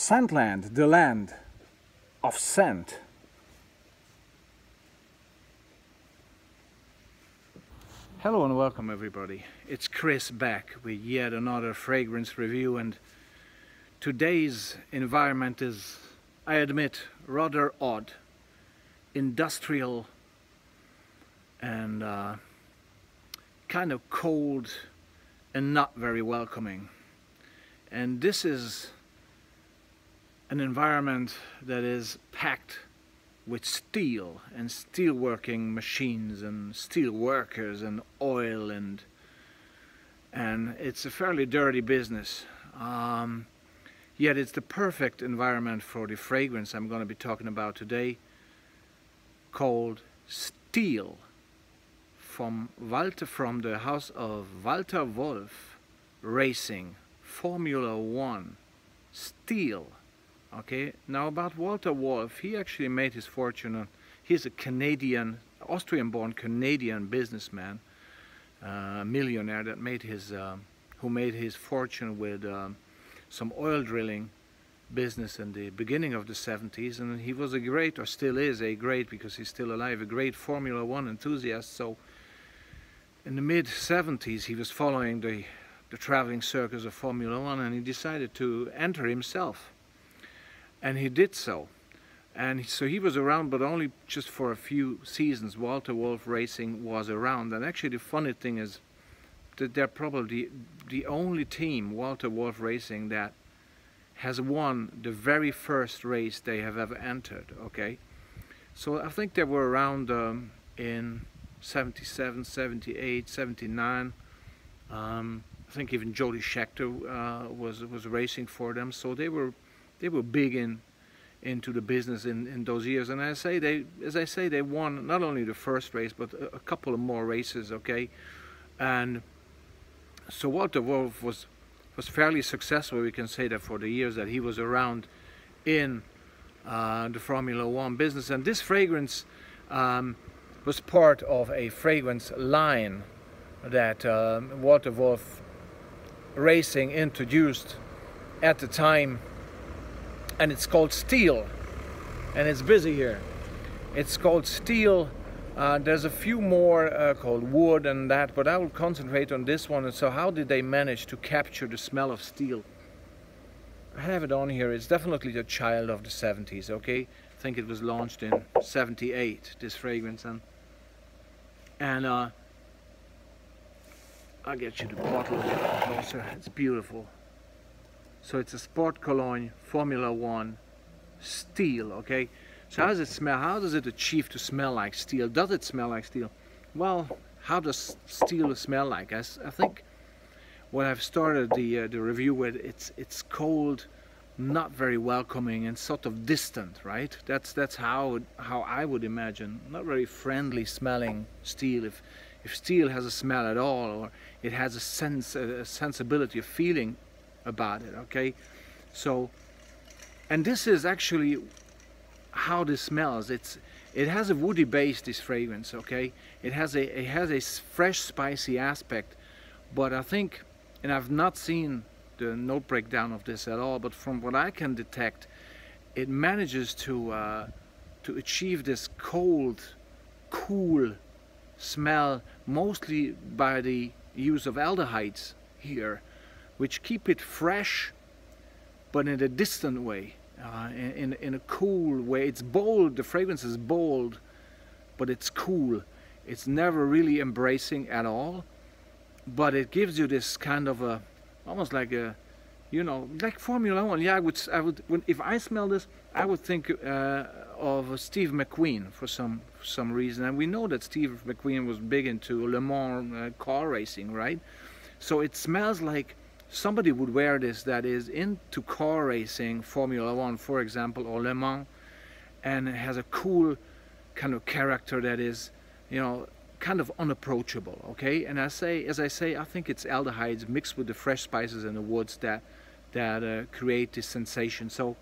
Scentland, the land of scent. Hello and welcome everybody. It's Chris back with yet another fragrance review, and today's environment is, I admit, rather odd, industrial and kind of cold and not very welcoming. And this is an environment that is packed with steel and steelworking machines and steel workers and oil, and it's a fairly dirty business. Yet it's the perfect environment for the fragrance I'm going to be talking about today, called Steel, from the house of Walter Wolf Racing, Formula One, Steel. Okay, now about Walter Wolf, he actually made his fortune he's a Austrian-born Canadian businessman, millionaire that made his, who made his fortune with some oil drilling business in the beginning of the 70s, and he was a great, or still is a great, because he's still alive, a great Formula One enthusiast. So in the mid-70s he was following the traveling circus of Formula One, and he decided to enter himself. And he did so. And so he was around, but only just for a few seasons. Walter Wolf Racing was around. And actually the funny thing is that they're probably the only team, Walter Wolf Racing, that has won the very first race they have ever entered. Okay, so I think they were around in 77, 78, 79. I think even Jody Scheckter was racing for them. So they were big into the business in those years. And as I say, they won not only the first race, but a couple of more races. Okay, and so Walter Wolf was fairly successful, we can say that, for the years that he was around in the Formula One business. And this fragrance was part of a fragrance line that Walter Wolf Racing introduced at the time, and it's called Steel, and it's busy here. It's called Steel. There's a few more called Wood and that, but I will concentrate on this one. And so how did they manage to capture the smell of steel? I have it on here. It's definitely the child of the 70s, okay? I think it was launched in 78, this fragrance. And I'll get you the bottle a bit closer. It's beautiful. So it's a Sport Cologne Formula One Steel, okay? So how does it smell? How does it achieve to smell like steel? Does it smell like steel? Well, how does steel smell like? I think what I've started the review with, it's cold, not very welcoming, and sort of distant, right? That's how I would imagine. Not very friendly smelling steel. If steel has a smell at all, or it has a sensibility, a feeling about it, okay? So, and this is actually how this smells. It has a woody base, this fragrance, okay? It has a fresh, spicy aspect, but I think, and I've not seen the note breakdown of this at all, but from what I can detect, it manages to achieve this cold, cool smell, mostly by the use of aldehydes here, which keep it fresh, but in a distant way, in a cool way. It's bold, the fragrance is bold, but it's cool. It's never really embracing at all, but it gives you this kind of a, almost like a, you know, like Formula One. Yeah, I would, if I smell this, I would think of Steve McQueen for some reason. And we know that Steve McQueen was big into Le Mans car racing, right? So it smells like somebody would wear this that is into car racing, Formula One, for example, or Le Mans, and it has a cool kind of character that is, you know, kind of unapproachable, okay? And as I say, I think it's aldehydes mixed with the fresh spices and the woods that create this sensation. So,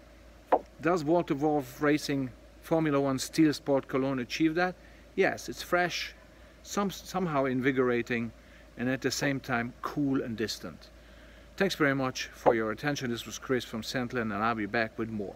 does Walter Wolf Racing Formula One Steel Sport Cologne achieve that? Yes, it's fresh, somehow invigorating, and at the same time cool and distant. Thanks very much for your attention. This was Chris from Sentlin, and I'll be back with more.